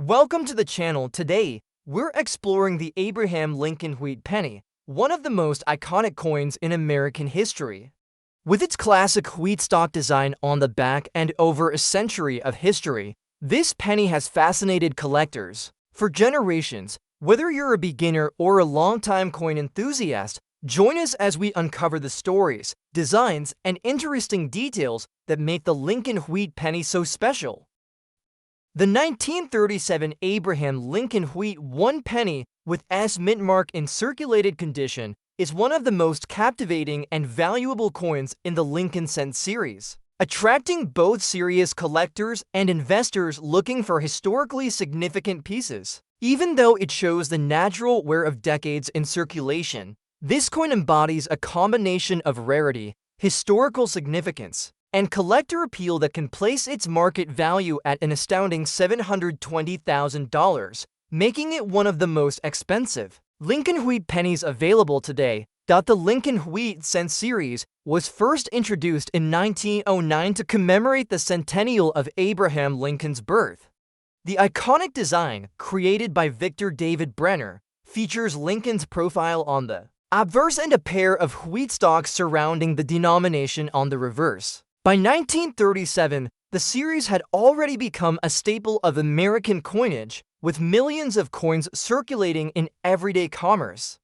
Welcome to the channel. Today, we're exploring the Abraham Lincoln Wheat Penny, one of the most iconic coins in American history. With its classic wheat stalk design on the back and over a century of history, this penny has fascinated collectors for generations. Whether you're a beginner or a longtime coin enthusiast, join us as we uncover the stories, designs, and interesting details that make the Lincoln Wheat Penny so special. The 1937 Abraham Lincoln Wheat 1 penny with S mint mark in circulated condition is one of the most captivating and valuable coins in the Lincoln cent series, attracting both serious collectors and investors looking for historically significant pieces. Even though it shows the natural wear of decades in circulation, this coin embodies a combination of rarity, historical significance, and collector appeal that can place its market value at an astounding $720,000, making it one of the most expensive Lincoln Wheat pennies available today. The Lincoln Wheat Cent series was first introduced in 1909 to commemorate the centennial of Abraham Lincoln's birth. The iconic design, created by Victor David Brenner, features Lincoln's profile on the obverse and a pair of wheat stalks surrounding the denomination on the reverse. By 1937, the series had already become a staple of American coinage, with millions of coins circulating in everyday commerce.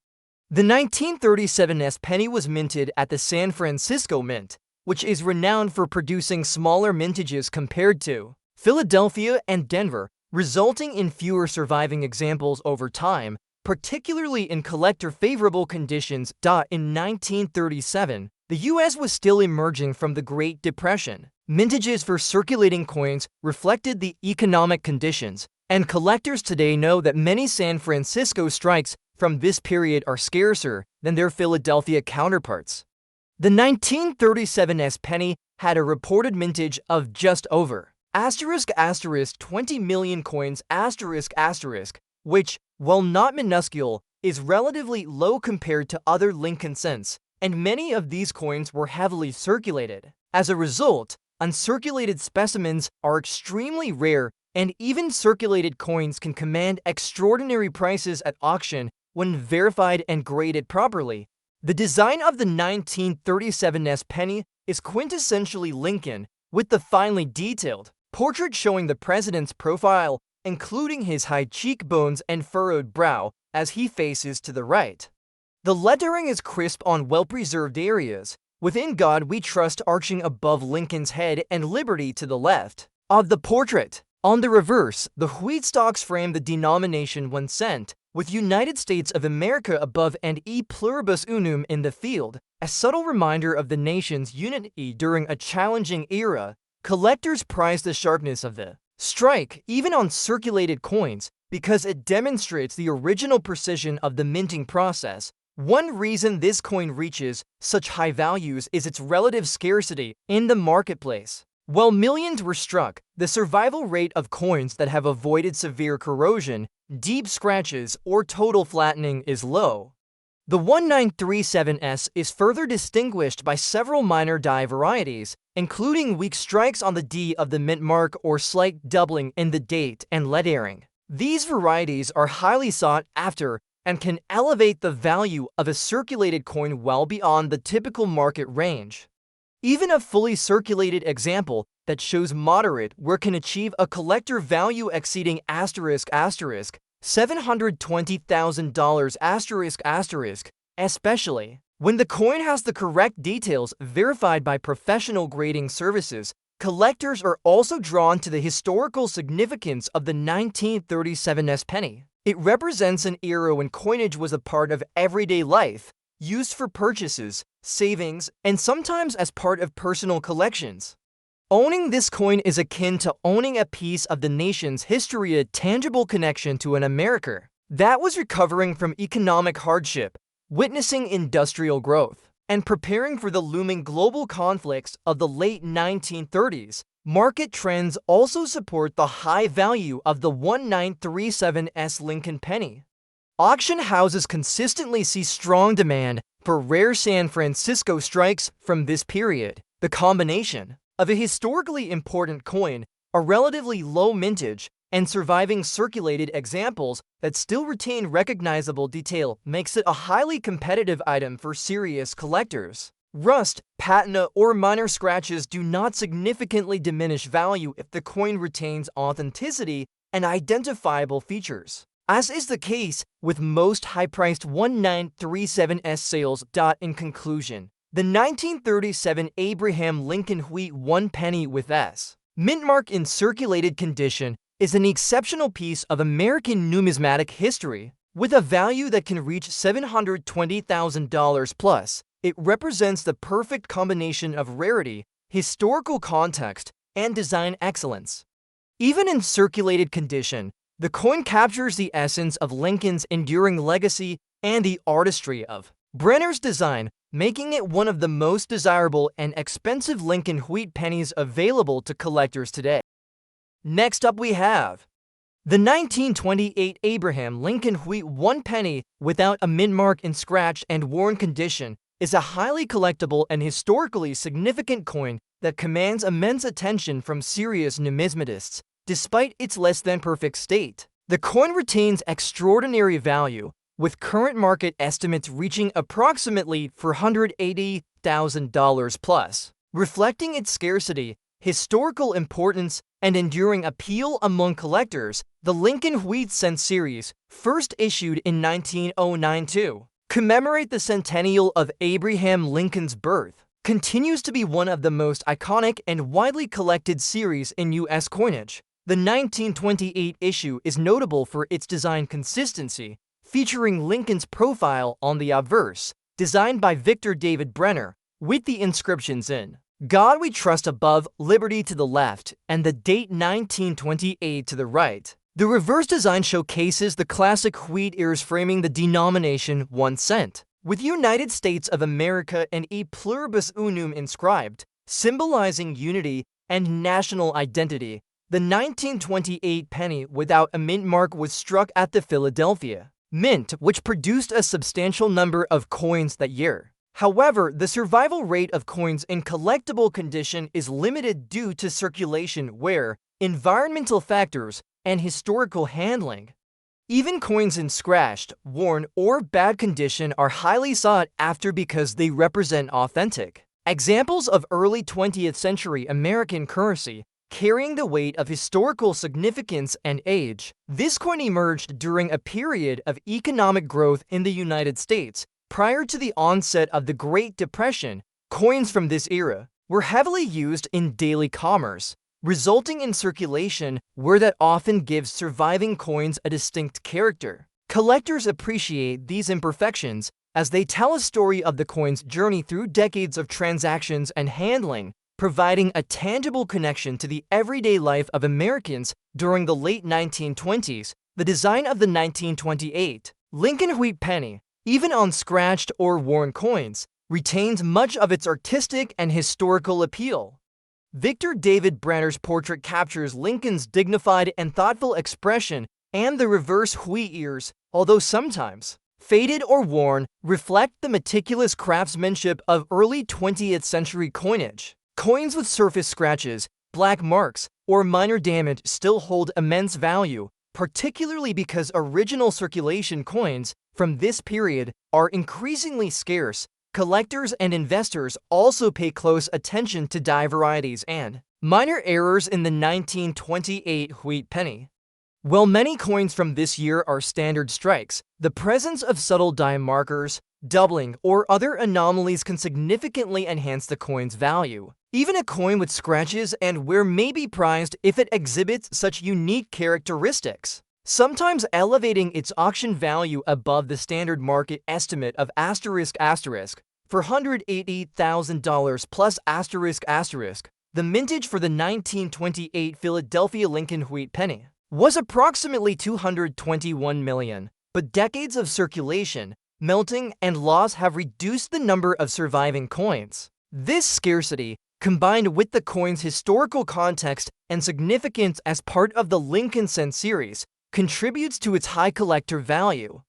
The 1937 S penny was minted at the San Francisco Mint, which is renowned for producing smaller mintages compared to Philadelphia and Denver, resulting in fewer surviving examples over time, particularly in collector-favorable conditions. In 1937, the U.S. was still emerging from the Great Depression. Mintages for circulating coins reflected the economic conditions, and collectors today know that many San Francisco strikes from this period are scarcer than their Philadelphia counterparts. The 1937 S penny had a reported mintage of just over *** 20 million coins ***, which, while not minuscule, is relatively low compared to other Lincoln cents, and many of these coins were heavily circulated. As a result, uncirculated specimens are extremely rare, and even circulated coins can command extraordinary prices at auction when verified and graded properly. The design of the 1937 S penny is quintessentially Lincoln, with the finely detailed portrait showing the president's profile, including his high cheekbones and furrowed brow as he faces to the right. The lettering is crisp on well-preserved areas, with "In God We Trust" arching above Lincoln's head and "Liberty" to the left of the portrait. On the reverse, the wheat stalks frame the denomination 1 cent, with United States of America above and E pluribus unum in the field, a subtle reminder of the nation's unity during a challenging era. Collectors prize the sharpness of the strike, even on circulated coins, because it demonstrates the original precision of the minting process. One reason this coin reaches such high values is its relative scarcity in the marketplace. While millions were struck, the survival rate of coins that have avoided severe corrosion, deep scratches, or total flattening is low. The 1937S is further distinguished by several minor die varieties, including weak strikes on the D of the mint mark or slight doubling in the date and lettering. These varieties are highly sought after and can elevate the value of a circulated coin well beyond the typical market range. Even a fully circulated example that shows moderate wear can achieve a collector value exceeding $720,000 especially when the coin has the correct details verified by professional grading services. Collectors are also drawn to the historical significance of the 1937 S penny. It represents an era when coinage was a part of everyday life, used for purchases, savings, and sometimes as part of personal collections. Owning this coin is akin to owning a piece of the nation's history, a tangible connection to an America that was recovering from economic hardship, witnessing industrial growth, and preparing for the looming global conflicts of the late 1930s. Market trends also support the high value of the 1937 S Lincoln penny. Auction houses consistently see strong demand for rare San Francisco strikes from this period. The combination of a historically important coin, a relatively low mintage, and surviving circulated examples that still retain recognizable detail makes it a highly competitive item for serious collectors. Rust, patina, or minor scratches do not significantly diminish value if the coin retains authenticity and identifiable features, as is the case with most high-priced 1937s sales. In conclusion, the 1937 Abraham Lincoln Wheat 1 penny with S mint mark in circulated condition is an exceptional piece of American numismatic history. With a value that can reach $720,000 plus, it represents the perfect combination of rarity, historical context, and design excellence. Even in circulated condition, the coin captures the essence of Lincoln's enduring legacy and the artistry of Brenner's design, making it one of the most desirable and expensive Lincoln Wheat pennies available to collectors today. Next up we have the 1928 Abraham Lincoln Wheat 1 penny without a mint mark in scratch and worn condition is a highly collectible and historically significant coin that commands immense attention from serious numismatists, despite its less-than-perfect state. The coin retains extraordinary value, with current market estimates reaching approximately $480,000 plus, reflecting its scarcity, historical importance, and enduring appeal among collectors. The Lincoln Wheat cent series, first issued in 1909 to commemorate the centennial of Abraham Lincoln's birth, continues to be one of the most iconic and widely collected series in U.S. coinage. The 1928 issue is notable for its design consistency, featuring Lincoln's profile on the obverse, designed by Victor David Brenner, with the inscriptions in God We Trust above, liberty to the left, and the date 1928 to the right. The reverse design showcases the classic wheat ears framing the denomination 1 cent, with United States of America and E pluribus unum inscribed, symbolizing unity and national identity. The 1928 penny without a mint mark was struck at the Philadelphia Mint, which produced a substantial number of coins that year. However, the survival rate of coins in collectible condition is limited due to circulation, wear, environmental factors, and historical handling. Even coins in scratched, worn, or bad condition are highly sought after because they represent authentic examples of early 20th century American currency, carrying the weight of historical significance and age. This coin emerged during a period of economic growth in the United States. Prior to the onset of the Great Depression, coins from this era were heavily used in daily commerce, resulting in circulation where that often gives surviving coins a distinct character. Collectors appreciate these imperfections as they tell a story of the coin's journey through decades of transactions and handling, providing a tangible connection to the everyday life of Americans during the late 1920s. The design of the 1928 Lincoln Wheat penny, even on scratched or worn coins, retains much of its artistic and historical appeal. Victor David Brenner's portrait captures Lincoln's dignified and thoughtful expression, and the reverse wheat ears, although sometimes faded or worn, reflect the meticulous craftsmanship of early 20th century coinage. Coins with surface scratches, black marks, or minor damage still hold immense value, particularly because original circulation coins from this period are increasingly scarce. Collectors and investors also pay close attention to die varieties and minor errors in the 1928 wheat penny. While many coins from this year are standard strikes, the presence of subtle die markers, doubling, or other anomalies can significantly enhance the coin's value. Even a coin with scratches and wear may be prized if it exhibits such unique characteristics, sometimes elevating its auction value above the standard market estimate of $480,000 plus ***. The mintage for the 1928 Philadelphia Lincoln Wheat penny was approximately 221 million, but decades of circulation, melting, and loss have reduced the number of surviving coins. This scarcity, combined with the coin's historical context and significance as part of the Lincoln cent series, contributes to its high collector value.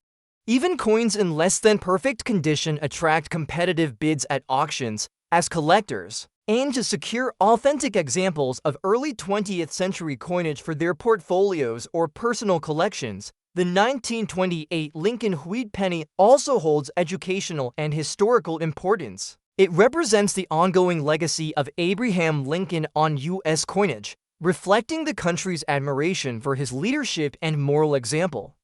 Even coins in less than perfect condition attract competitive bids at auctions, as collectors aim to secure authentic examples of early 20th century coinage for their portfolios or personal collections. The 1928 Lincoln Wheat penny also holds educational and historical importance. It represents the ongoing legacy of Abraham Lincoln on U.S. coinage, reflecting the country's admiration for his leadership and moral example.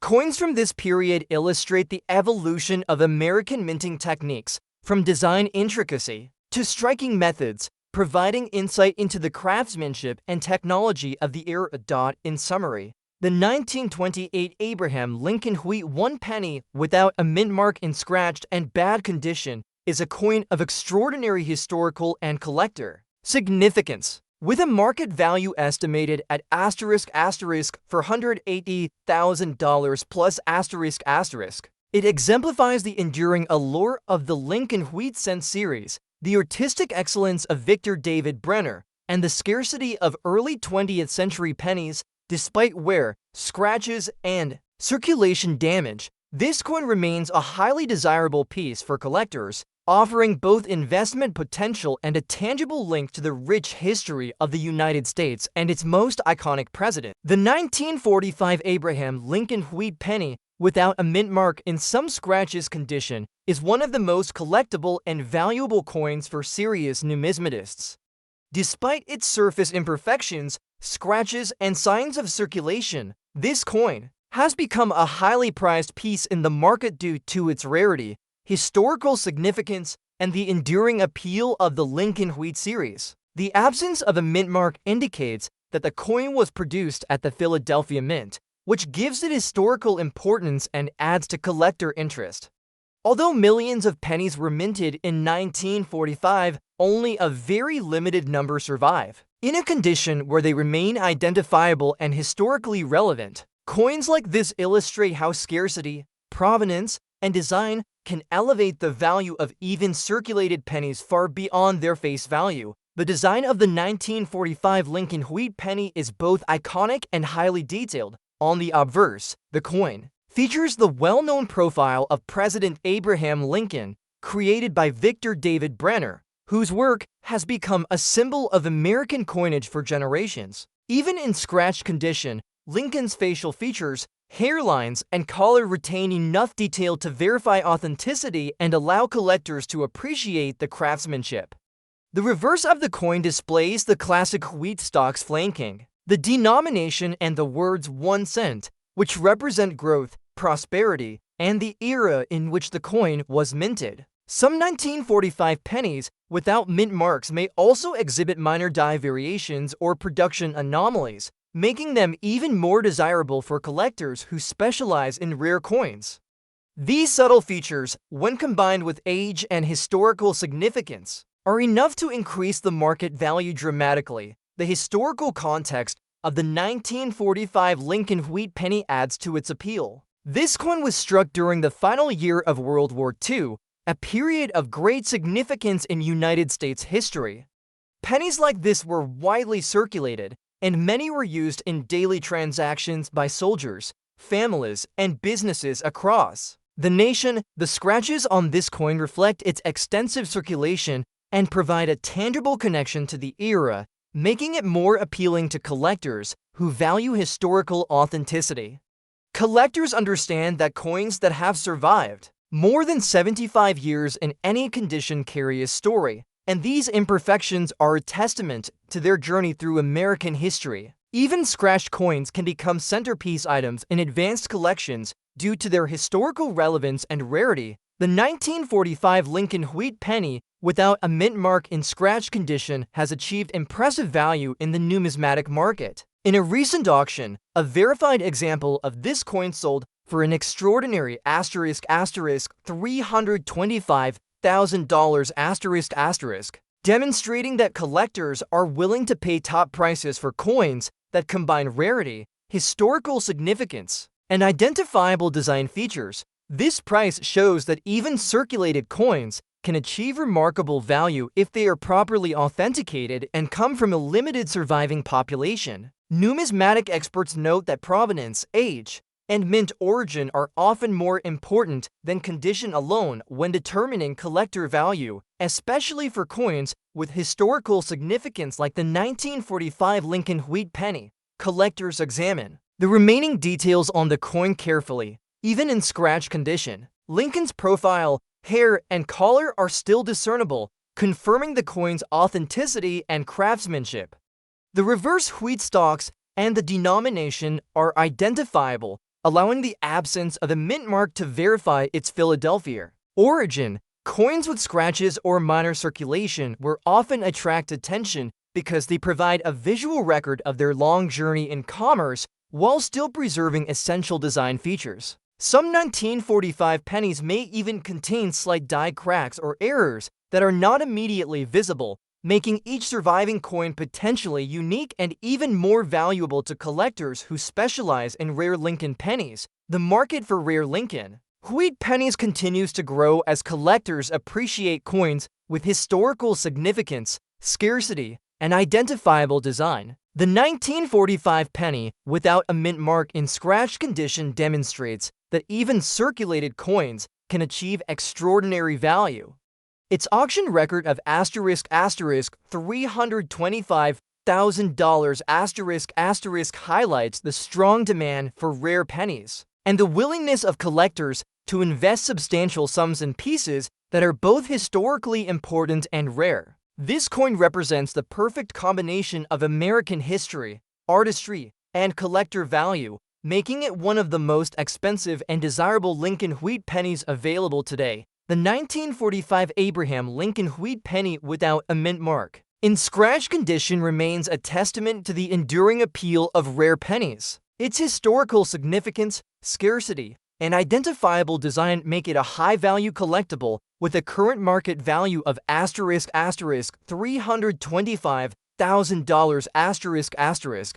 Coins from this period illustrate the evolution of American minting techniques, from design intricacy to striking methods, providing insight into the craftsmanship and technology of the era. In summary, the 1928 Abraham Lincoln Wheat 1 penny without a mint mark in scratched and bad condition is a coin of extraordinary historical and collector significance. With a market value estimated at $480,000 plus it exemplifies the enduring allure of the Lincoln Wheat cent series, the artistic excellence of Victor David Brenner, and the scarcity of early 20th century pennies. Despite wear, scratches, and circulation damage, this coin remains a highly desirable piece for collectors, offering both investment potential and a tangible link to the rich history of the United States and its most iconic president. The 1945 Abraham Lincoln Wheat penny, without a mint mark in some scratches condition, is one of the most collectible and valuable coins for serious numismatists. Despite its surface imperfections, scratches, and signs of circulation, this coin has become a highly prized piece in the market due to its rarity, historical significance, and the enduring appeal of the Lincoln Wheat series. The absence of a mint mark indicates that the coin was produced at the Philadelphia Mint, which gives it historical importance and adds to collector interest. Although millions of pennies were minted in 1945, only a very limited number survive. In a condition where they remain identifiable and historically relevant, coins like this illustrate how scarcity, provenance, and design can elevate the value of even circulated pennies far beyond their face value. The design of the 1945 Lincoln Wheat penny is both iconic and highly detailed. On the obverse, the coin features the well-known profile of President Abraham Lincoln, created by Victor David Brenner, whose work has become a symbol of American coinage for generations. Even in scratched condition, Lincoln's facial features, hairlines, and collar retain enough detail to verify authenticity and allow collectors to appreciate the craftsmanship. The reverse of the coin displays the classic wheat stalks flanking the denomination and the words 1 cent, which represent growth, prosperity, and the era in which the coin was minted. Some 1945 pennies without mint marks may also exhibit minor die variations or production anomalies, making them even more desirable for collectors who specialize in rare coins. These subtle features, when combined with age and historical significance, are enough to increase the market value dramatically. The historical context of the 1945 Lincoln Wheat penny adds to its appeal. This coin was struck during the final year of World War II, a period of great significance in United States history. Pennies like this were widely circulated, and many were used in daily transactions by soldiers, families, and businesses across the nation. The scratches on this coin reflect its extensive circulation and provide a tangible connection to the era, making it more appealing to collectors who value historical authenticity. Collectors understand that coins that have survived more than 75 years in any condition carry a story, and these imperfections are a testament to their journey through American history. Even scratched coins can become centerpiece items in advanced collections due to their historical relevance and rarity. The 1945 Lincoln Wheat penny, without a mint mark in scratch condition, has achieved impressive value in the numismatic market. In a recent auction, a verified example of this coin sold for an extraordinary $325,000 demonstrating that collectors are willing to pay top prices for coins that combine rarity, historical significance, and identifiable design features. This price shows that even circulated coins can achieve remarkable value if they are properly authenticated and come from a limited surviving population. Numismatic experts note that provenance, age, and mint origin are often more important than condition alone when determining collector value, especially for coins with historical significance like the 1945 Lincoln wheat penny. Collectors examine the remaining details on the coin carefully. Even in scratch condition, Lincoln's profile, hair, and collar are still discernible, confirming the coin's authenticity and craftsmanship. The reverse wheat stalks and the denomination are identifiable, allowing the absence of a mint mark to verify its Philadelphia origin. Coins with scratches or minor circulation will often attract attention because they provide a visual record of their long journey in commerce while still preserving essential design features. Some 1945 pennies may even contain slight die cracks or errors that are not immediately visible, making each surviving coin potentially unique and even more valuable to collectors who specialize in rare Lincoln pennies. The market for rare Lincoln wheat pennies continues to grow as collectors appreciate coins with historical significance, scarcity, and identifiable design. The 1945 penny without a mint mark in scratch condition demonstrates that even circulated coins can achieve extraordinary value. Its auction record of $325,000 highlights the strong demand for rare pennies and the willingness of collectors to invest substantial sums in pieces that are both historically important and rare. This coin represents the perfect combination of American history, artistry, and collector value, making it one of the most expensive and desirable Lincoln wheat pennies available today. The 1945 Abraham Lincoln wheat penny without a mint mark in scratch condition remains a testament to the enduring appeal of rare pennies. Its historical significance, scarcity, and identifiable design make it a high-value collectible with a current market value of $325,000.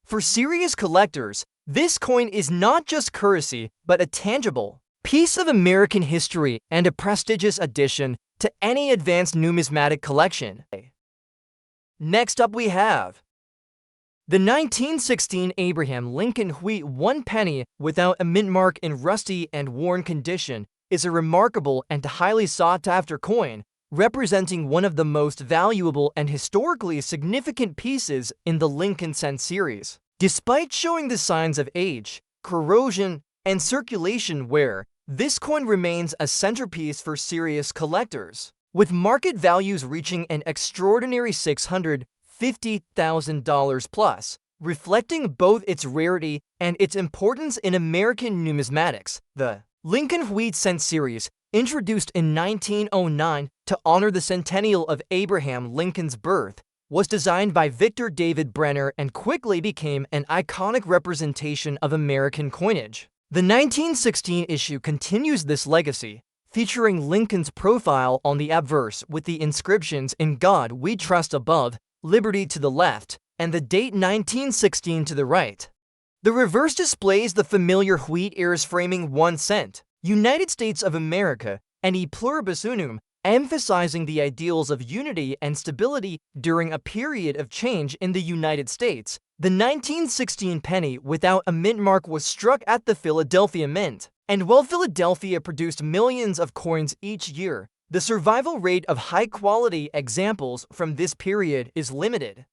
For serious collectors, this coin is not just currency, but a tangible piece of American history and a prestigious addition to any advanced numismatic collection. Next up we have the 1916 Abraham Lincoln wheat 1 penny without a mint mark in rusty and worn condition is a remarkable and highly sought-after coin, representing one of the most valuable and historically significant pieces in the Lincoln cent series. Despite showing the signs of age, corrosion, and circulation wear, this coin remains a centerpiece for serious collectors, with market values reaching an extraordinary $650,000 plus, reflecting both its rarity and its importance in American numismatics. The Lincoln wheat cent series, introduced in 1909 to honor the centennial of Abraham Lincoln's birth, was designed by Victor David Brenner and quickly became an iconic representation of American coinage. The 1916 issue continues this legacy, featuring Lincoln's profile on the obverse with the inscriptions "In God We Trust" above, "Liberty" to the left, and the date 1916 to the right. The reverse displays the familiar wheat ears framing 1 cent, United States of America, and E Pluribus Unum, emphasizing the ideals of unity and stability during a period of change in the United States. The 1916 penny without a mint mark was struck at the Philadelphia Mint, and while Philadelphia produced millions of coins each year, the survival rate of high-quality examples from this period is limited.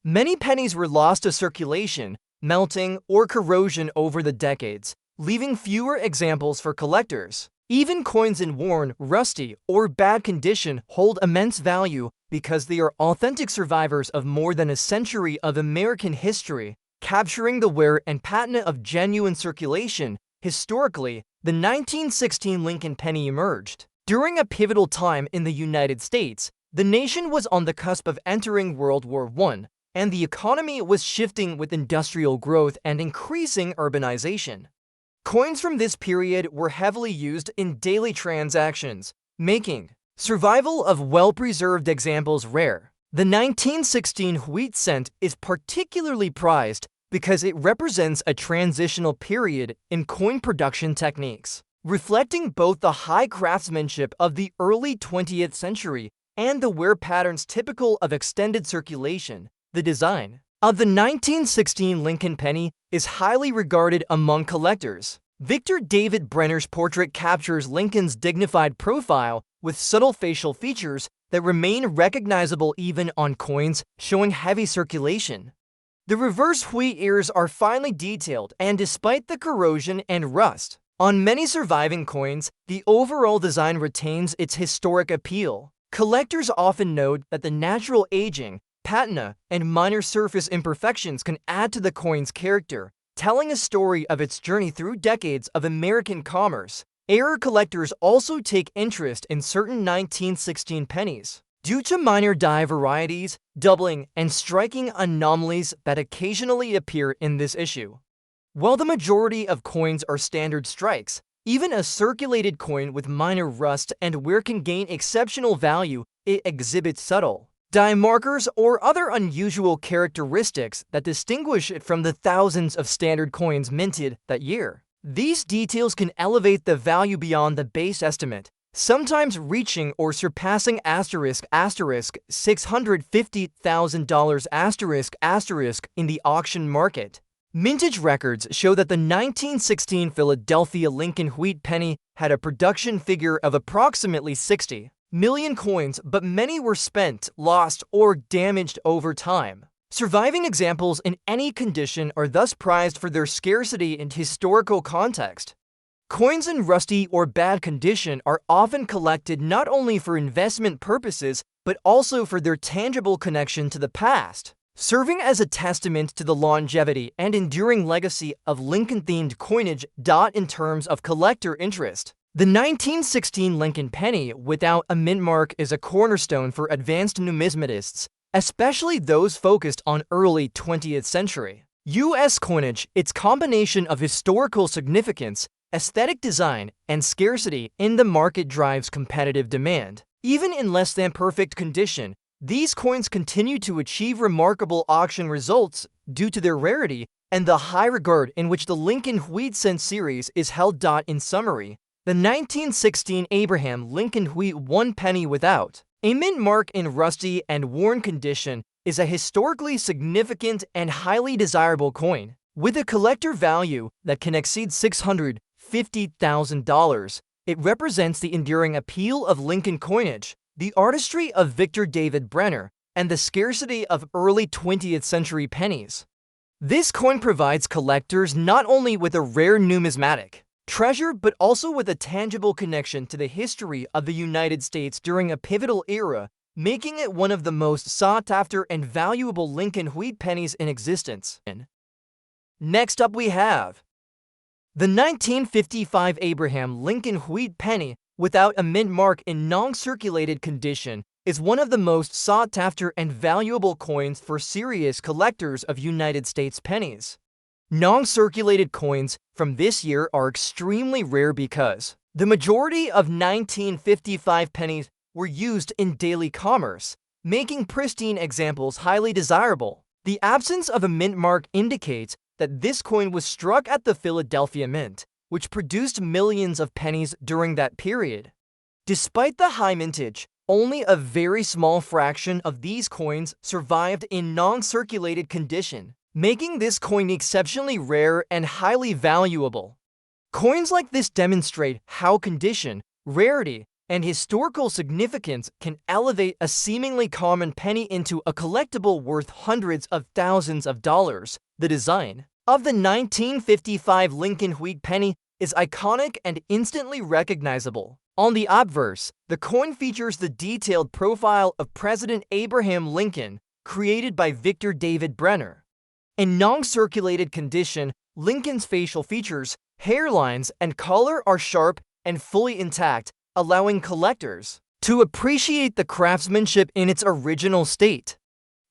Many pennies were lost to circulation, melting, or corrosion over the decades, leaving fewer examples for collectors. Even coins in worn, rusty, or bad condition hold immense value because they are authentic survivors of more than a century of American history, capturing the wear and patina of genuine circulation. Historically, the 1916 Lincoln penny emerged during a pivotal time in the United States. The nation was on the cusp of entering World War I, and the economy was shifting with industrial growth and increasing urbanization. Coins from this period were heavily used in daily transactions, making survival of well-preserved examples rare. The 1916 wheat cent is particularly prized because it represents a transitional period in coin production techniques, reflecting both the high craftsmanship of the early 20th century and the wear patterns typical of extended circulation. The design of the 1916 Lincoln penny is highly regarded among collectors. Victor David Brenner's portrait captures Lincoln's dignified profile with subtle facial features that remain recognizable even on coins showing heavy circulation. The reverse wheat ears are finely detailed, and despite the corrosion and rust on many surviving coins, the overall design retains its historic appeal. Collectors often note that the natural aging, patina, and minor surface imperfections can add to the coin's character, telling a story of its journey through decades of American commerce. Era collectors also take interest in certain 1916 pennies due to minor die varieties, doubling, and striking anomalies that occasionally appear in this issue. While the majority of coins are standard strikes, even a circulated coin with minor rust and wear can gain exceptional value. It exhibits subtle die markers or other unusual characteristics that distinguish it from the thousands of standard coins minted that year. These details can elevate the value beyond the base estimate, sometimes reaching or surpassing $650,000 in the auction market. Mintage records show that the 1916 Philadelphia Lincoln wheat penny had a production figure of approximately 60 million coins, but many were spent, lost, or damaged over time. Surviving examples in any condition are thus prized for their scarcity and historical context. Coins in rusty or bad condition are often collected not only for investment purposes, but also for their tangible connection to the past, serving as a testament to the longevity and enduring legacy of Lincoln-themed coinage. In terms of collector interest, the 1916 Lincoln penny without a mint mark is a cornerstone for advanced numismatists, especially those focused on early 20th century U.S. coinage. Its combination of historical significance, aesthetic design, and scarcity in the market drives competitive demand. Even in less than perfect condition, these coins continue to achieve remarkable auction results due to their rarity and the high regard in which the Lincoln Wheat Cent series is held. In summary, the 1916 Abraham Lincoln Wheat 1 penny without a mint mark in rusty and worn condition is a historically significant and highly desirable coin, with a collector value that can exceed $650,000. It represents the enduring appeal of Lincoln coinage, the artistry of Victor David Brenner, and the scarcity of early 20th century pennies. This coin provides collectors not only with a rare numismatic treasure, but also with a tangible connection to the history of the United States during a pivotal era, making it one of the most sought-after and valuable Lincoln wheat pennies in existence. Next up we have the 1955 Abraham Lincoln wheat penny without a mint mark in non-circulated condition is one of the most sought-after and valuable coins for serious collectors of United States pennies. Non-circulated coins from this year are extremely rare because the majority of 1955 pennies were used in daily commerce, making pristine examples highly desirable. The absence of a mint mark indicates that this coin was struck at the Philadelphia Mint, which produced millions of pennies during that period. Despite the high mintage, only a very small fraction of these coins survived in non-circulated condition, making this coin exceptionally rare and highly valuable. Coins like this demonstrate how condition, rarity, and historical significance can elevate a seemingly common penny into a collectible worth hundreds of thousands of dollars. The design of the 1955 Lincoln wheat penny is iconic and instantly recognizable. On the obverse, the coin features the detailed profile of President Abraham Lincoln, created by Victor David Brenner. In non-circulated condition, Lincoln's facial features, hairlines, and color are sharp and fully intact, allowing collectors to appreciate the craftsmanship in its original state.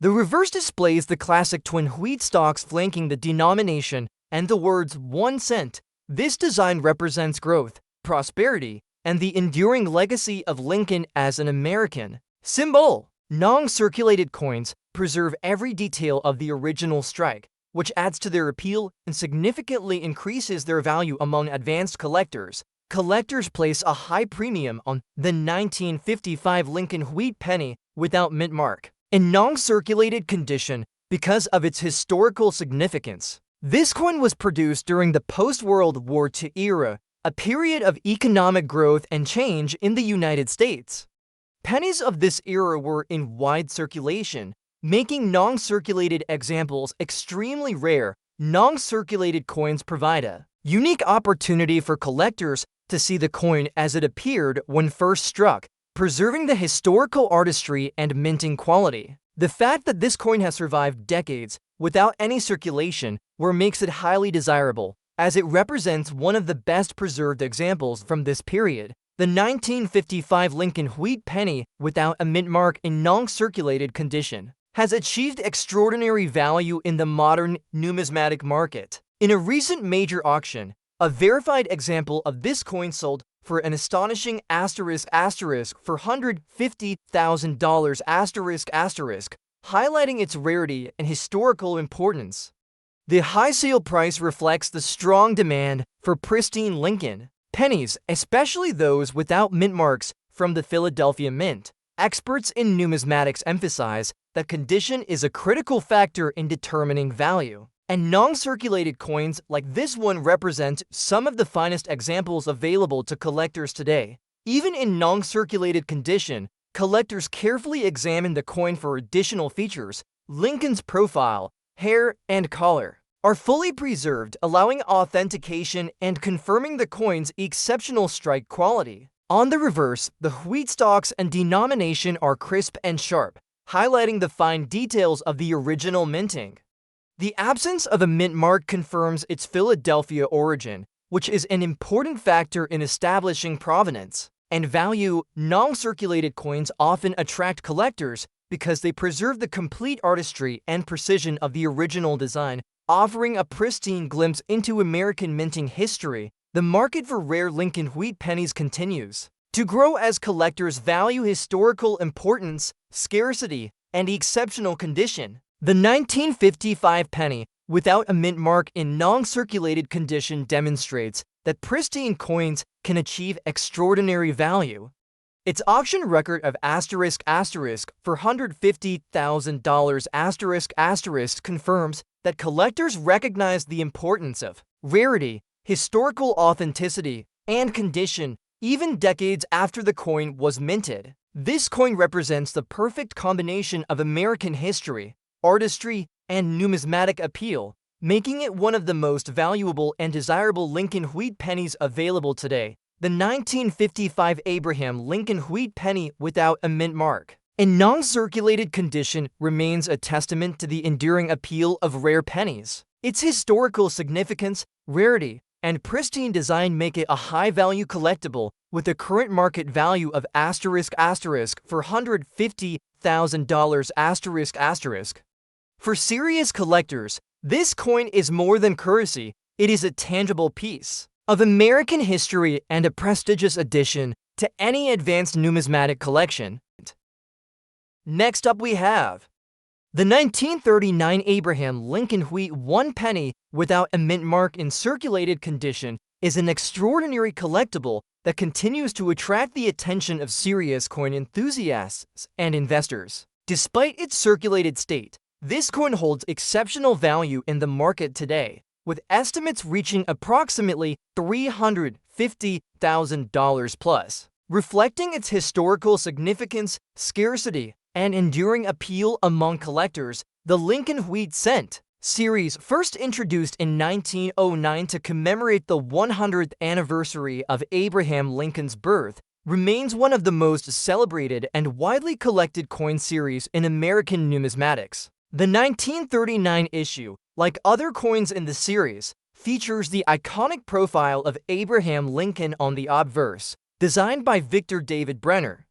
The reverse displays the classic twin wheat stalks flanking the denomination and the words 1 cent. This design represents growth, prosperity, and the enduring legacy of Lincoln as an American symbol. Non-circulated coins preserve every detail of the original strike, which adds to their appeal and significantly increases their value among advanced collectors. Collectors place a high premium on the 1955 Lincoln wheat penny without mint mark. In non-circulated condition, because of its historical significance. This coin was produced during the post-World War II era, a period of economic growth and change in the United States. Pennies of this era were in wide circulation, making non-circulated examples extremely rare. Non-circulated coins provide a unique opportunity for collectors to see the coin as it appeared when first struck, preserving the historical artistry and minting quality. The fact that this coin has survived decades without any circulation makes it highly desirable, as it represents one of the best preserved examples from this period. The 1955 Lincoln Wheat penny, without a mint mark in non-circulated condition, has achieved extraordinary value in the modern numismatic market. In a recent major auction, a verified example of this coin sold for an astonishing $450,000 highlighting its rarity and historical importance. The high sale price reflects the strong demand for pristine Lincoln pennies, especially those without mint marks from the Philadelphia Mint. Experts in numismatics emphasize that condition is a critical factor in determining value, and non-circulated coins like this one represent some of the finest examples available to collectors today. Even in non-circulated condition, collectors carefully examine the coin for additional features. Lincoln's profile, hair, and collar are fully preserved, allowing authentication and confirming the coin's exceptional strike quality. On the reverse, the wheat stalks and denomination are crisp and sharp, highlighting the fine details of the original minting. The absence of a mint mark confirms its Philadelphia origin, which is an important factor in establishing provenance and value. Non-circulated coins often attract collectors because they preserve the complete artistry and precision of the original design, offering a pristine glimpse into American minting history. The market for rare Lincoln Wheat pennies continues to grow as collectors value historical importance, scarcity, and exceptional condition. The 1955 penny, without a mint mark in non-circulated condition, demonstrates that pristine coins can achieve extraordinary value. Its auction record of $450,000 confirms that collectors recognize the importance of rarity, historical authenticity, and condition, even decades after the coin was minted. This coin represents the perfect combination of American history, artistry, and numismatic appeal, making it one of the most valuable and desirable Lincoln Wheat pennies available today. The 1955 Abraham Lincoln Wheat penny, without a mint mark in non-circulated condition, remains a testament to the enduring appeal of rare pennies. Its historical significance, rarity, and pristine design make it a high-value collectible, with a current market value of $450,000. For serious collectors, this coin is more than currency. It is a tangible piece of American history and a prestigious addition to any advanced numismatic collection. Next up we have the 1939 Abraham Lincoln Wheat 1 penny, without a mint mark in circulated condition, is an extraordinary collectible that continues to attract the attention of serious coin enthusiasts and investors. Despite its circulated state, this coin holds exceptional value in the market today, with estimates reaching approximately $350,000 plus, reflecting its historical significance, scarcity, and enduring appeal among collectors. The Lincoln Wheat Cent series, first introduced in 1909 to commemorate the 100th anniversary of Abraham Lincoln's birth, remains one of the most celebrated and widely collected coin series in American numismatics. The 1939 issue, like other coins in the series, features the iconic profile of Abraham Lincoln on the obverse, designed by Victor David Brenner.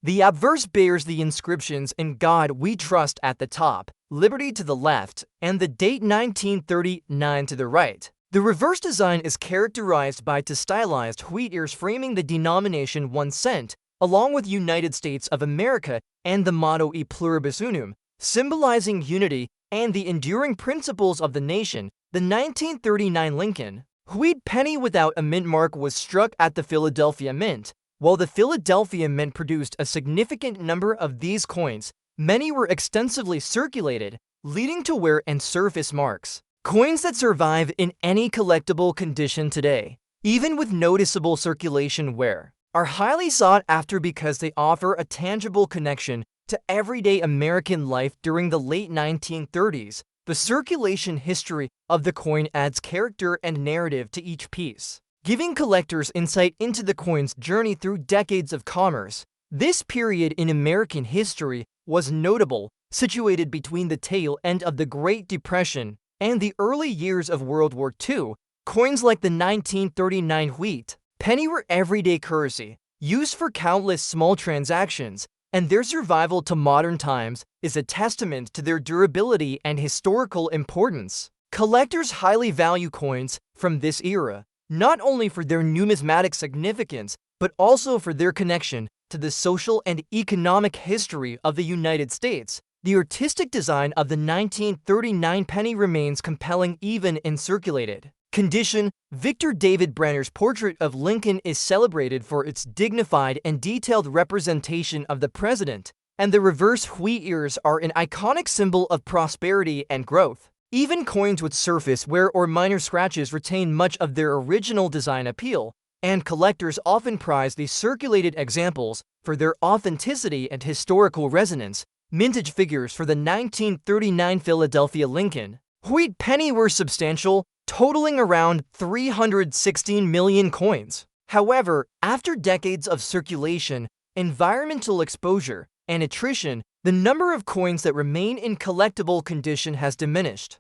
The obverse bears the inscriptions "In God We Trust" at the top, "Liberty" to the left, and the date 1939 to the right. The reverse design is characterized by two stylized wheat ears framing the denomination 1 cent, along with United States of America and the motto "E Pluribus Unum," symbolizing unity and the enduring principles of the nation. The 1939 Lincoln Wheat penny without a mint mark was struck at the Philadelphia Mint. While the Philadelphia Mint produced a significant number of these coins, many were extensively circulated, leading to wear and surface marks. Coins that survive in any collectible condition today, even with noticeable circulation wear, are highly sought after because they offer a tangible connection to everyday American life. During the late 1930s, the circulation history of the coin adds character and narrative to each piece, giving collectors insight into the coin's journey through decades of commerce. This period in American history was notable, situated between the tail end of the Great Depression and the early years of World War II. Coins like the 1939 wheat penny were everyday currency, used for countless small transactions, and their survival to modern times is a testament to their durability and historical importance. Collectors highly value coins from this era, not only for their numismatic significance, but also for their connection to the social and economic history of the United States. The artistic design of the 1939 penny remains compelling even in circulated condition. Victor David Brenner's portrait of Lincoln is celebrated for its dignified and detailed representation of the president, and the reverse wheat ears are an iconic symbol of prosperity and growth. Even coins with surface wear or minor scratches retain much of their original design appeal, and collectors often prize these circulated examples for their authenticity and historical resonance. Mintage figures for the 1939 Philadelphia Lincoln wheat penny were substantial, totaling around 316 million coins. However, after decades of circulation, environmental exposure, and attrition, the number of coins that remain in collectible condition has diminished.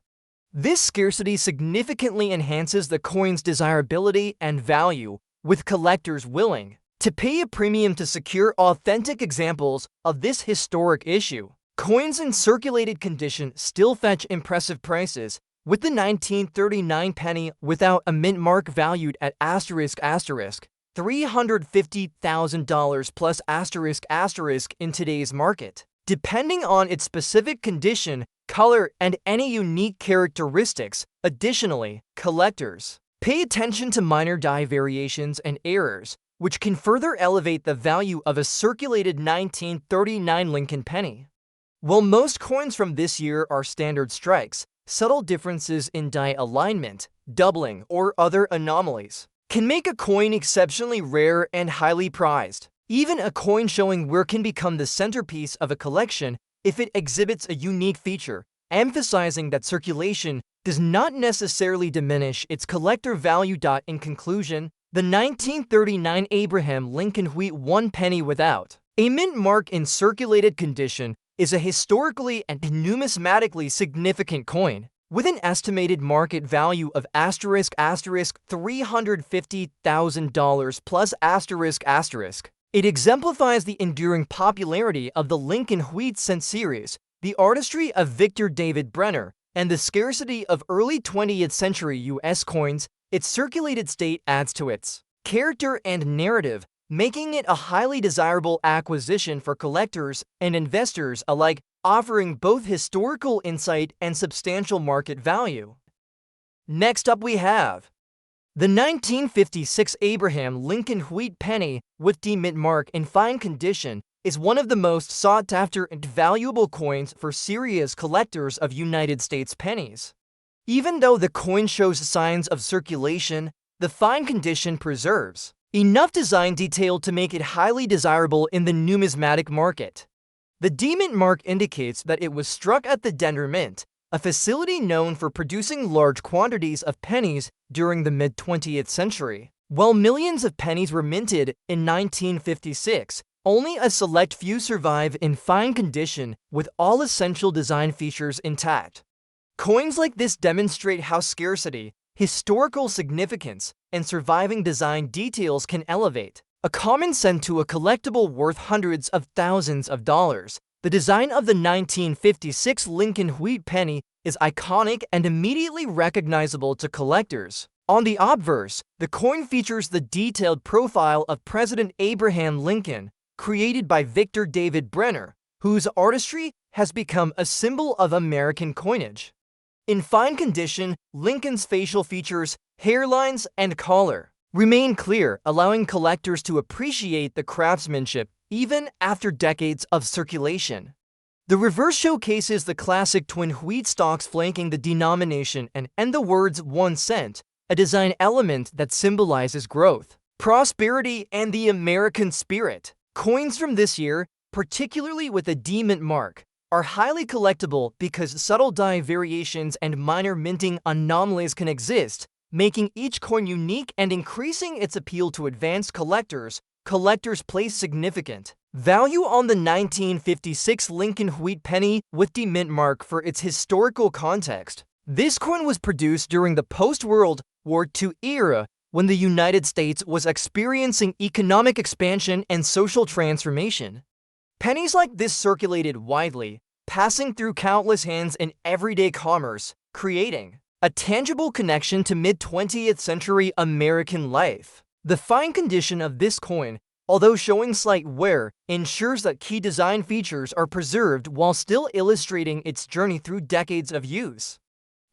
This scarcity significantly enhances the coin's desirability and value, with collectors willing to pay a premium to secure authentic examples of this historic issue. Coins in circulated condition still fetch impressive prices, with the 1939 penny without a mint mark valued at $350,000 plus in today's market, depending on its specific condition, color, and any unique characteristics. Additionally, collectors pay attention to minor die variations and errors, which can further elevate the value of a circulated 1939 Lincoln penny. While most coins from this year are standard strikes, subtle differences in die alignment, doubling, or other anomalies can make a coin exceptionally rare and highly prized. Even a coin showing wear can become the centerpiece of a collection if it exhibits a unique feature, emphasizing that circulation does not necessarily diminish its collector value. In conclusion, the 1939 Abraham Lincoln wheat 1 penny without a mint mark in circulated condition is a historically and numismatically significant coin, with an estimated market value of $350,000 plus. It exemplifies the enduring popularity of the Lincoln wheat cent series, the artistry of Victor David Brenner, and the scarcity of early 20th century U.S. coins. Its circulated state adds to its character and narrative, making it a highly desirable acquisition for collectors and investors alike, offering both historical insight and substantial market value. Next up we have the 1956 Abraham Lincoln wheat penny with the mint mark in fine condition is one of the most sought-after and valuable coins for serious collectors of United States pennies. Even though the coin shows signs of circulation, the fine condition preserves enough design detail to make it highly desirable in the numismatic market. The D-Mint mark indicates that it was struck at the Denver Mint, a facility known for producing large quantities of pennies during the mid-20th century. While millions of pennies were minted in 1956, only a select few survive in fine condition with all essential design features intact. Coins like this demonstrate how scarcity, historical significance, and surviving design details can elevate a common cent to a collectible worth hundreds of thousands of dollars. The design of the 1956 Lincoln wheat penny is iconic and immediately recognizable to collectors. On the obverse, the coin features the detailed profile of President Abraham Lincoln, created by Victor David Brenner, whose artistry has become a symbol of American coinage. In fine condition, Lincoln's facial features, hairlines, and collar remain clear, allowing collectors to appreciate the craftsmanship even after decades of circulation. The reverse showcases the classic twin wheat stalks flanking the denomination and the words 1 cent, a design element that symbolizes growth, prosperity, and the American spirit. Coins from this year, particularly with a D-mint mark, are highly collectible because subtle die variations and minor minting anomalies can exist, making each coin unique and increasing its appeal to advanced collectors. Collectors place significant value on the 1956 Lincoln Wheat penny with D-mint mark for its historical context. This coin was produced during the post-World War II era when the United States was experiencing economic expansion and social transformation. Pennies like this circulated widely, passing through countless hands in everyday commerce, creating a tangible connection to mid-20th century American life. The fine condition of this coin, although showing slight wear, ensures that key design features are preserved while still illustrating its journey through decades of use.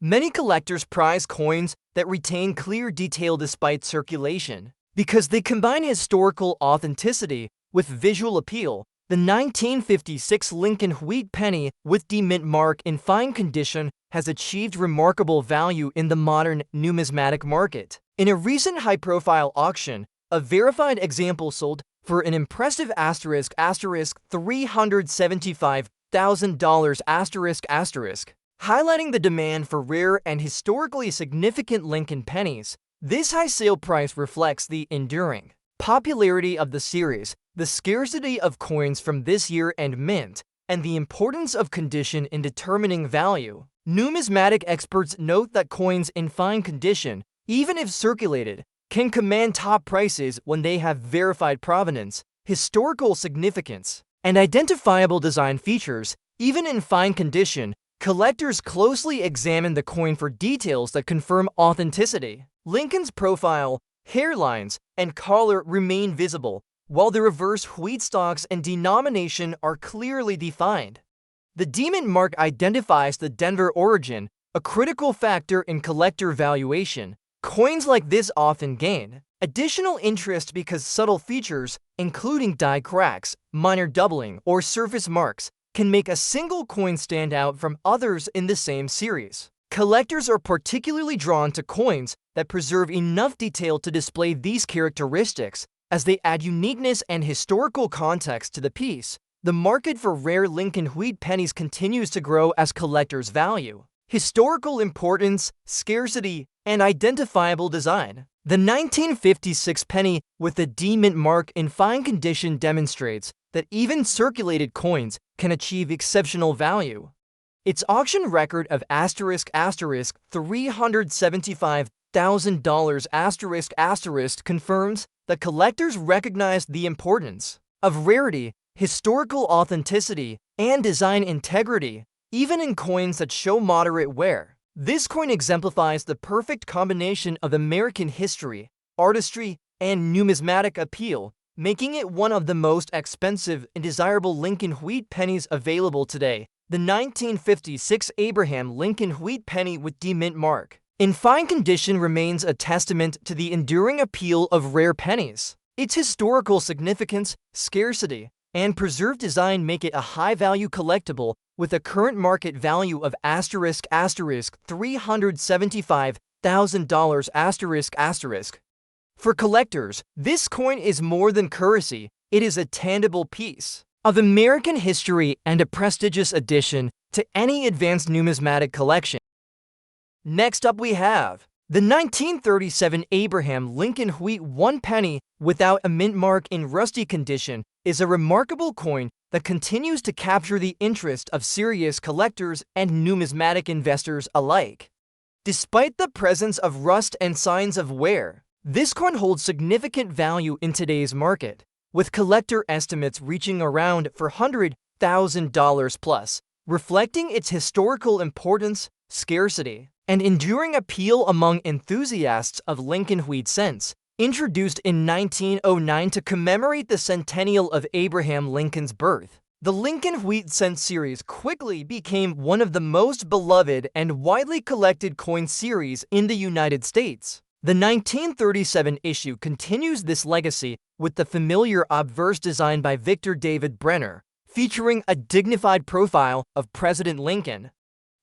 Many collectors prize coins that retain clear detail despite circulation. Because they combine historical authenticity with visual appeal, the 1956 Lincoln Wheat penny with D-mint mark in fine condition has achieved remarkable value in the modern numismatic market. In a recent high-profile auction, a verified example sold for an impressive $375,000 highlighting the demand for rare and historically significant Lincoln pennies. This high sale price reflects the enduring popularity of the series, the scarcity of coins from this year and mint, and the importance of condition in determining value. Numismatic experts note that coins in fine condition, even if circulated, can command top prices when they have verified provenance, historical significance, and identifiable design features. Even in fine condition, collectors closely examine the coin for details that confirm authenticity. Lincoln's profile, hairlines, and collar remain visible, while the reverse wheat stalks and denomination are clearly defined. The D-mint mark identifies the Denver origin, a critical factor in collector valuation. Coins like this often gain additional interest because subtle features, including die cracks, minor doubling, or surface marks, can make a single coin stand out from others in the same series. Collectors are particularly drawn to coins that preserve enough detail to display these characteristics, as they add uniqueness and historical context to the piece. The market for rare Lincoln Wheat pennies continues to grow as collectors value historical importance, scarcity, and identifiable design. The 1956 penny with the D-mint mark in fine condition demonstrates that even circulated coins can achieve exceptional value. Its auction record of $375,000 confirms that collectors recognize the importance of rarity, historical authenticity, and design integrity, even in coins that show moderate wear. This coin exemplifies the perfect combination of American history, artistry, and numismatic appeal, making it one of the most expensive and desirable Lincoln Wheat pennies available today. The 1956 Abraham Lincoln Wheat penny with D-mint mark in fine condition remains a testament to the enduring appeal of rare pennies. Its historical significance, scarcity, and preserved design make it a high-value collectible with a current market value of $375,000. For collectors, this coin is more than currency. It is a tangible piece of American history and a prestigious addition to any advanced numismatic collection. Next up we have the 1937 Abraham Lincoln Wheat 1 penny without a mint mark in rusty condition is a remarkable coin that continues to capture the interest of serious collectors and numismatic investors alike. Despite the presence of rust and signs of wear, this coin holds significant value in today's market, with collector estimates reaching around $400,000 plus, reflecting its historical importance, scarcity, and enduring appeal among enthusiasts of Lincoln Wheat cents. Introduced in 1909 to commemorate the centennial of Abraham Lincoln's birth, the Lincoln Wheat cent series quickly became one of the most beloved and widely collected coin series in the United States. The 1937 issue continues this legacy with the familiar obverse design by Victor David Brenner, featuring a dignified profile of President Lincoln.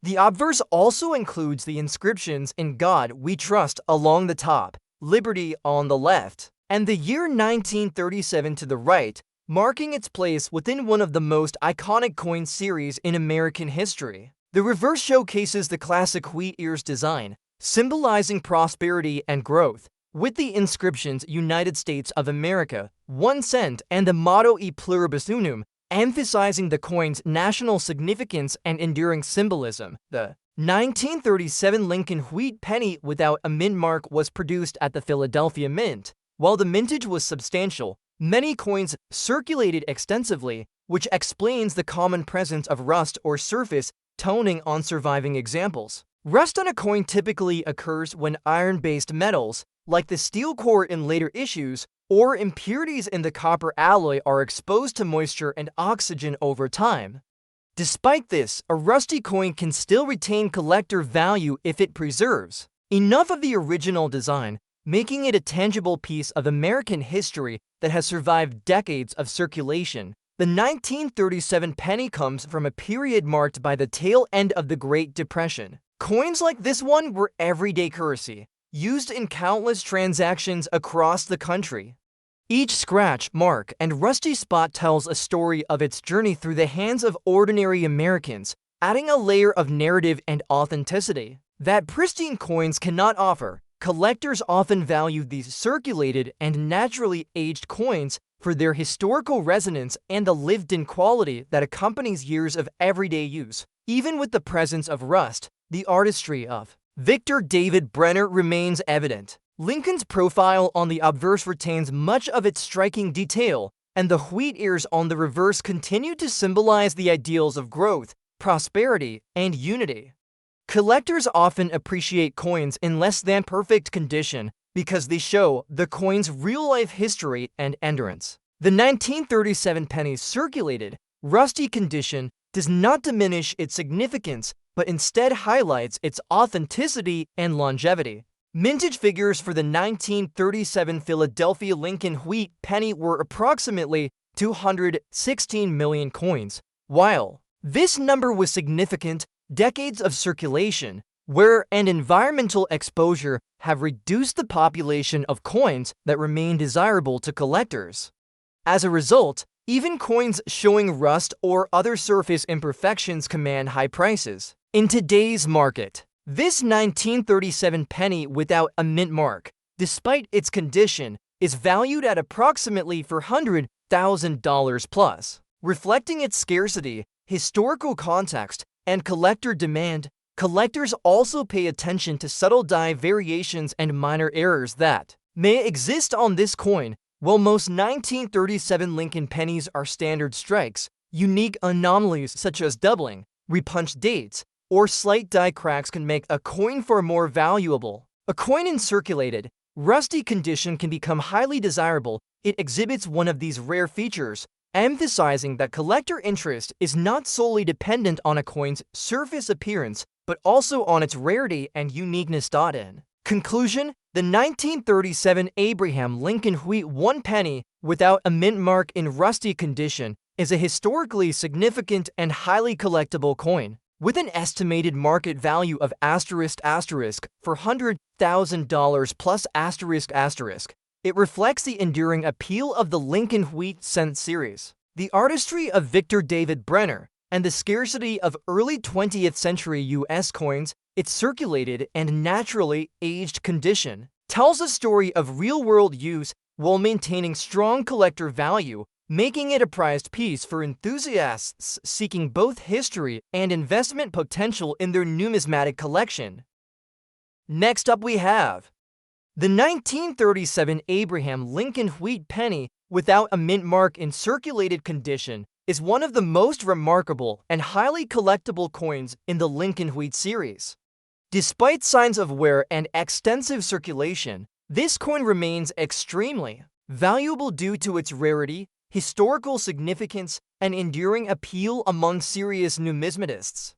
The obverse also includes the inscriptions "In God We Trust" along the top, "Liberty" on the left, and the year 1937 to the right, marking its place within one of the most iconic coin series in American history. The reverse showcases the classic wheat ears design, symbolizing prosperity and growth, with the inscriptions "United States of America," 1 cent, and the motto "E pluribus unum," emphasizing the coin's national significance and enduring symbolism. The 1937 Lincoln Wheat Penny without a mint mark was produced at the Philadelphia Mint. While the mintage was substantial, many coins circulated extensively, which explains the common presence of rust or surface toning on surviving examples. Rust on a coin typically occurs when iron-based metals, like the steel core in later issues, or impurities in the copper alloy are exposed to moisture and oxygen over time. Despite this, a rusty coin can still retain collector value if it preserves enough of the original design, making it a tangible piece of American history that has survived decades of circulation. The 1937 penny comes from a period marked by the tail end of the Great Depression. Coins like this one were everyday currency, used in countless transactions across the country. Each scratch, mark, and rusty spot tells a story of its journey through the hands of ordinary Americans, adding a layer of narrative and authenticity that pristine coins cannot offer. Collectors often value these circulated and naturally aged coins for their historical resonance and the lived-in quality that accompanies years of everyday use. Even with the presence of rust, the artistry of Victor David Brenner remains evident. Lincoln's profile on the obverse retains much of its striking detail, and the wheat ears on the reverse continue to symbolize the ideals of growth, prosperity, and unity. Collectors often appreciate coins in less than perfect condition because they show the coin's real-life history and endurance. The 1937 penny's circulated, rusty condition does not diminish its significance, but instead highlights its authenticity and longevity. Mintage figures for the 1937 Philadelphia Lincoln Wheat Penny were approximately 216 million coins. While this number was significant, decades of circulation, wear, and environmental exposure have reduced the population of coins that remain desirable to collectors. As a result, even coins showing rust or other surface imperfections command high prices. In today's market, this 1937 penny without a mint mark, despite its condition, is valued at approximately $400,000 plus. Reflecting its scarcity, historical context, and collector demand, collectors also pay attention to subtle die variations and minor errors that may exist on this coin. While most 1937 Lincoln pennies are standard strikes, unique anomalies such as doubling, repunched dates, or slight die cracks can make a coin far more valuable. A coin in circulated, rusty condition can become highly desirable. It exhibits one of these rare features, emphasizing that collector interest is not solely dependent on a coin's surface appearance, but also on its rarity and uniqueness. In conclusion, the 1937 Abraham Lincoln Wheat 1 penny without a mint mark in rusty condition is a historically significant and highly collectible coin. With an estimated market value of $400,000 plus it reflects the enduring appeal of the Lincoln Wheat Cent series, the artistry of Victor David Brenner, and the scarcity of early 20th century U.S. coins. Its circulated and naturally aged condition tells a story of real-world use while maintaining strong collector value, making it a prized piece for enthusiasts seeking both history and investment potential in their numismatic collection. Next up we have the 1937 Abraham Lincoln Wheat Penny without a mint mark in circulated condition is one of the most remarkable and highly collectible coins in the Lincoln Wheat series. Despite signs of wear and extensive circulation, this coin remains extremely valuable due to its rarity, historical significance, and enduring appeal among serious numismatists.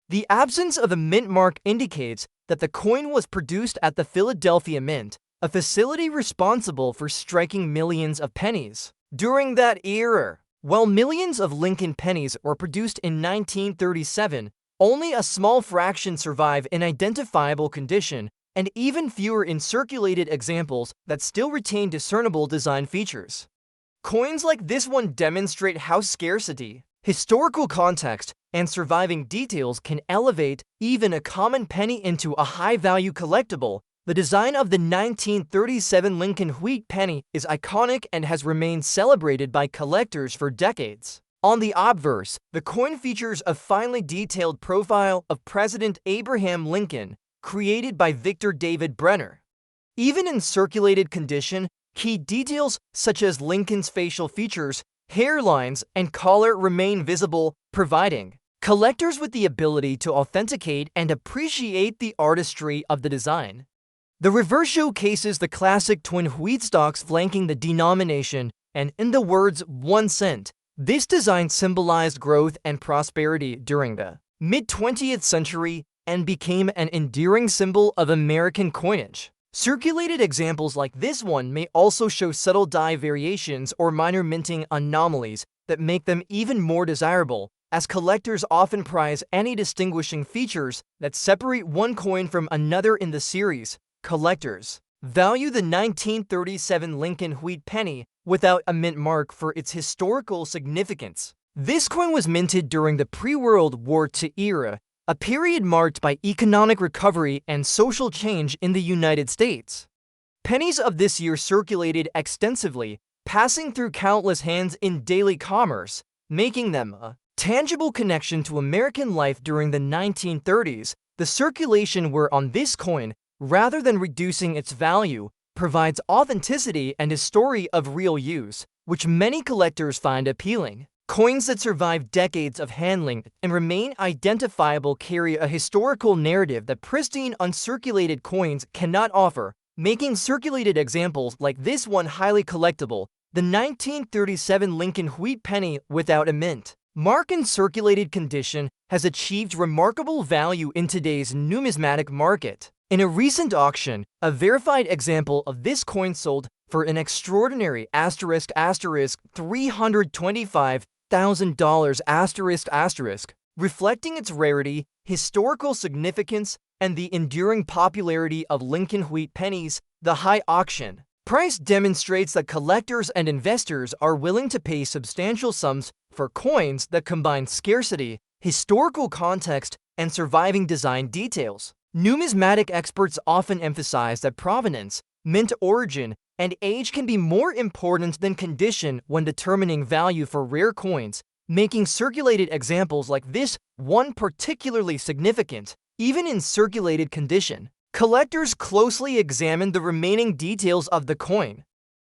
The absence of a mint mark indicates that the coin was produced at the Philadelphia Mint, a facility responsible for striking millions of pennies during that era. While millions of Lincoln pennies were produced in 1937, only a small fraction survive in identifiable condition, and even fewer in circulated examples that still retain discernible design features. Coins like this one demonstrate how scarcity, historical context, and surviving details can elevate even a common penny into a high-value collectible. The design of the 1937 Lincoln wheat penny is iconic and has remained celebrated by collectors for decades. On the obverse, the coin features a finely detailed profile of President Abraham Lincoln, created by Victor David Brenner. Even in circulated condition, key details such as Lincoln's facial features, hairlines, and collar remain visible, providing collectors with the ability to authenticate and appreciate the artistry of the design. The reverse showcases the classic twin wheat stalks flanking the denomination, and in the words 1 cent, this design symbolized growth and prosperity during the mid-20th century and became an enduring symbol of American coinage. Circulated examples like this one may also show subtle die variations or minor minting anomalies that make them even more desirable, as collectors often prize any distinguishing features that separate one coin from another in the series. Collectors value the 1937 Lincoln wheat penny without a mint mark for its historical significance. This coin was minted during the pre-World War II era, a period marked by economic recovery and social change in the United States. Pennies of this year circulated extensively, passing through countless hands in daily commerce, making them a tangible connection to American life during the 1930s. The circulation were on this coin, rather than reducing its value, provides authenticity and a story of real use, which many collectors find appealing. Coins that survive decades of handling and remain identifiable carry a historical narrative that pristine uncirculated coins cannot offer, making circulated examples like this one highly collectible. The 1937 Lincoln wheat penny without a mint mark in circulated condition has achieved remarkable value in today's numismatic market. In a recent auction, a verified example of this coin sold for an extraordinary $325,000 reflecting its rarity, historical significance, and the enduring popularity of Lincoln wheat pennies. The high auction price demonstrates that collectors and investors are willing to pay substantial sums for coins that combine scarcity, historical context, and surviving design details. Numismatic experts often emphasize that provenance, mint origin, and age can be more important than condition when determining value for rare coins, making circulated examples like this one particularly significant. Even in circulated condition, collectors closely examine the remaining details of the coin.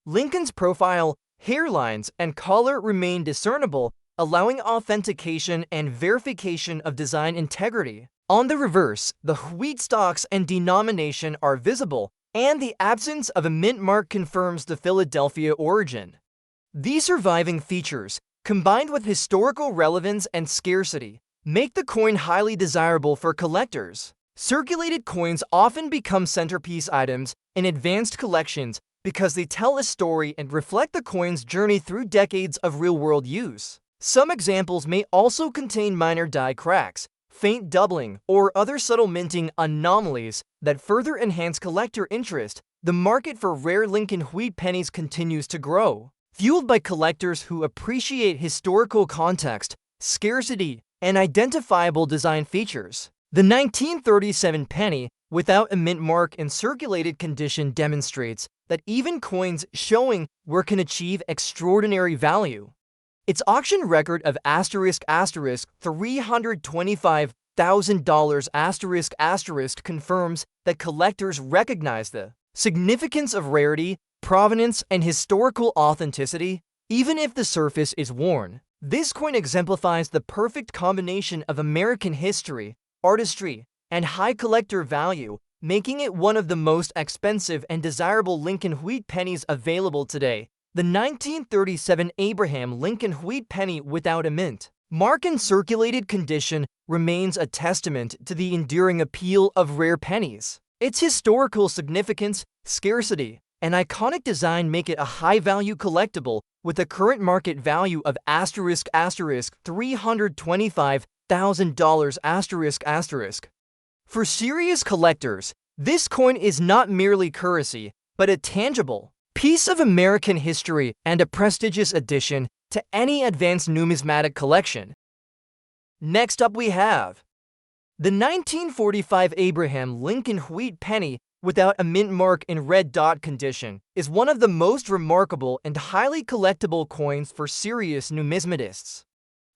Lincoln's profile, hairlines, and collar remain discernible, allowing authentication and verification of design integrity. On the reverse, the wheat stalks and denomination are visible, and the absence of a mint mark confirms the Philadelphia origin. These surviving features, combined with historical relevance and scarcity, make the coin highly desirable for collectors. Circulated coins often become centerpiece items in advanced collections because they tell a story and reflect the coin's journey through decades of real-world use. Some examples may also contain minor die cracks, faint doubling, or other subtle minting anomalies that further enhance collector interest. The market for rare Lincoln wheat pennies continues to grow, fueled by collectors who appreciate historical context, scarcity, and identifiable design features. The 1937 penny, without a mint mark in circulated condition, demonstrates that even coins showing where can achieve extraordinary value. Its auction record of $325,000 confirms that collectors recognize the significance of rarity, provenance, and historical authenticity, even if the surface is worn. This coin exemplifies the perfect combination of American history, artistry, and high collector value, making it one of the most expensive and desirable Lincoln wheat pennies available today. The 1937 Abraham Lincoln wheat penny without a mint mark in circulated condition remains a testament to the enduring appeal of rare pennies. Its historical significance, scarcity, and iconic design make it a high-value collectible with a current market value of $325,000 . For serious collectors, this coin is not merely currency, but a tangible piece of American history and a prestigious addition to any advanced numismatic collection. Next up we have the 1945 Abraham Lincoln Wheat penny without a mint mark in red dot condition is one of the most remarkable and highly collectible coins for serious numismatists.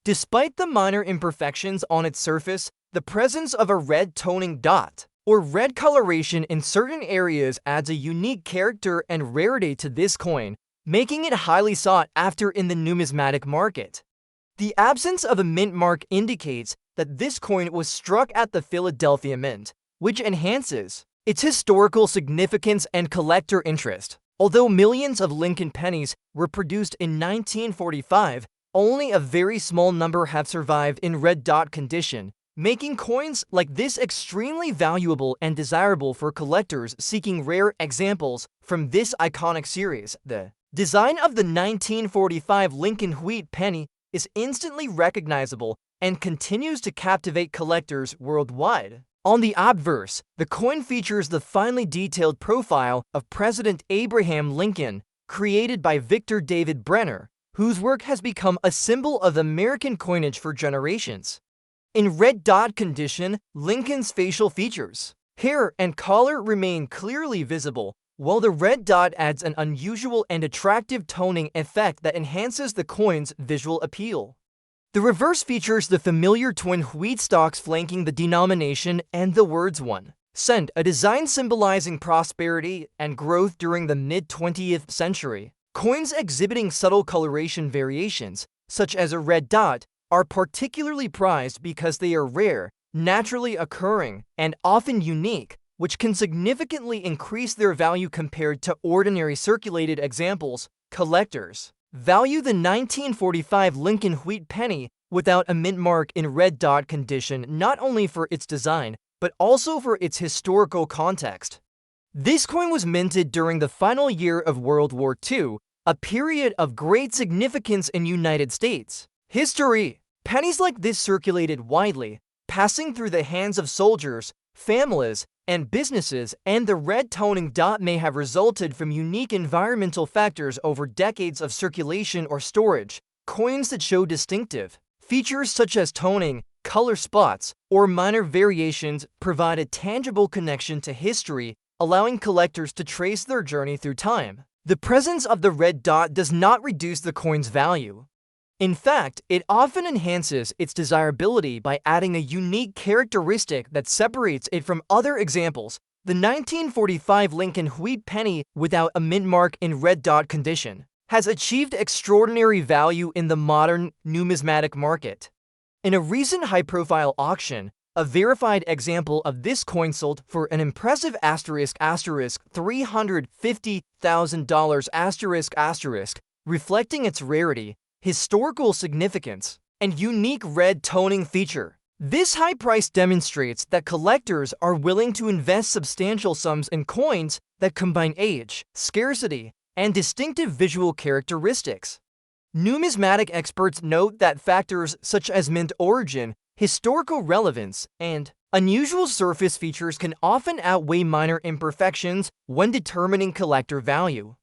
Despite the minor imperfections on its surface, the presence of a red toning dot or red coloration in certain areas adds a unique character and rarity to this coin, making it highly sought after in the numismatic market. The absence of a mint mark indicates that this coin was struck at the Philadelphia Mint, which enhances its historical significance and collector interest. Although millions of Lincoln pennies were produced in 1945, only a very small number have survived in red dot condition, making coins like this extremely valuable and desirable for collectors seeking rare examples from this iconic series. The design of the 1945 Lincoln Wheat penny is instantly recognizable and continues to captivate collectors worldwide. On the obverse, the coin features the finely detailed profile of President Abraham Lincoln, created by Victor David Brenner, whose work has become a symbol of American coinage for generations. In red dot condition, Lincoln's facial features, hair, and collar remain clearly visible, while the red dot adds an unusual and attractive toning effect that enhances the coin's visual appeal. The reverse features the familiar twin wheat stalks flanking the denomination and the words 1 cent, a design symbolizing prosperity and growth during the mid-20th century. Coins exhibiting subtle coloration variations, such as a red dot, are particularly prized because they are rare, naturally occurring, and often unique, which can significantly increase their value compared to ordinary circulated examples. Collectors value the 1945 Lincoln Wheat penny without a mint mark in red dot condition not only for its design, but also for its historical context. This coin was minted during the final year of World War II, a period of great significance in United States history. Pennies like this circulated widely, passing through the hands of soldiers, families, and businesses, and the red toning dot may have resulted from unique environmental factors over decades of circulation or storage. Coins that show distinctive features such as toning, color spots, or minor variations provide a tangible connection to history, allowing collectors to trace their journey through time. The presence of the red dot does not reduce the coin's value. In fact, it often enhances its desirability by adding a unique characteristic that separates it from other examples. The 1945 Lincoln Wheat penny without a mint mark in red dot condition has achieved extraordinary value in the modern numismatic market. In a recent high-profile auction, a verified example of this coin sold for an impressive $350,000 reflecting its rarity, historical significance, and unique red toning feature. This high price demonstrates that collectors are willing to invest substantial sums in coins that combine age, scarcity, and distinctive visual characteristics. Numismatic experts note that factors such as mint origin, historical relevance, and unusual surface features can often outweigh minor imperfections when determining collector value.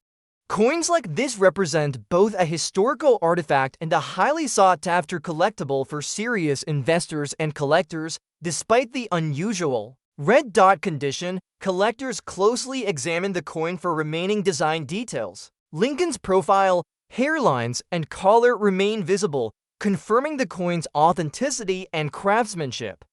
Coins like this represent both a historical artifact and a highly sought-after collectible for serious investors and collectors. Despite the unusual red dot condition, collectors closely examine the coin for remaining design details. Lincoln's profile, hairlines, and collar remain visible, confirming the coin's authenticity and craftsmanship.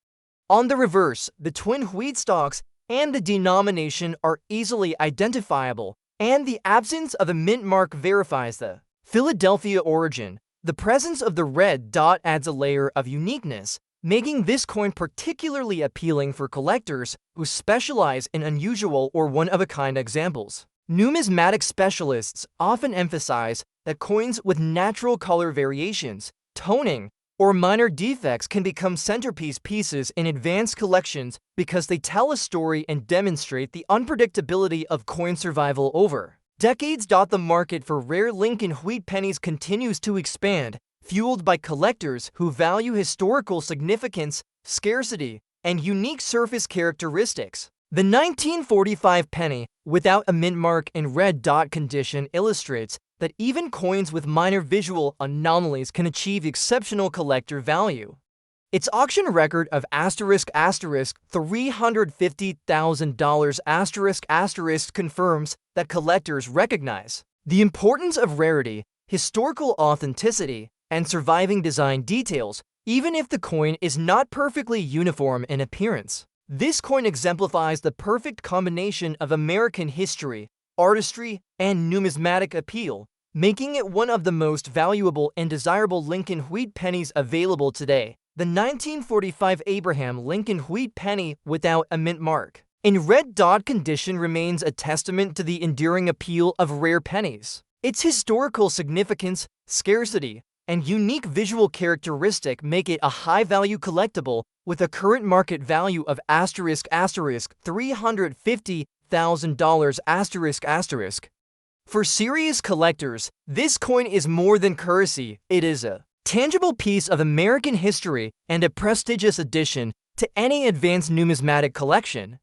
On the reverse, the twin wheat stalks and the denomination are easily identifiable, and the absence of a mint mark verifies the Philadelphia origin. The presence of the red dot adds a layer of uniqueness, making this coin particularly appealing for collectors who specialize in unusual or one-of-a-kind examples. Numismatic specialists often emphasize that coins with natural color variations, toning, or minor defects can become centerpiece pieces in advanced collections because they tell a story and demonstrate the unpredictability of coin survival over decades. The market for rare Lincoln wheat pennies continues to expand, fueled by collectors who value historical significance, scarcity, and unique surface characteristics. The 1945 penny, without a mint mark and red dot condition, illustrates that even coins with minor visual anomalies can achieve exceptional collector value. Its auction record of $350,000 confirms that collectors recognize the importance of rarity, historical authenticity, and surviving design details, even if the coin is not perfectly uniform in appearance. This coin exemplifies the perfect combination of American history, artistry, and numismatic appeal, making it one of the most valuable and desirable Lincoln wheat pennies available today. The 1945 Abraham Lincoln wheat penny without a mint mark in red dot condition remains a testament to the enduring appeal of rare pennies. Its historical significance, scarcity, and unique visual characteristic make it a high-value collectible with a current market value of $350,000. For serious collectors, this coin is more than currency. It is a tangible piece of American history and a prestigious addition to any advanced numismatic collection.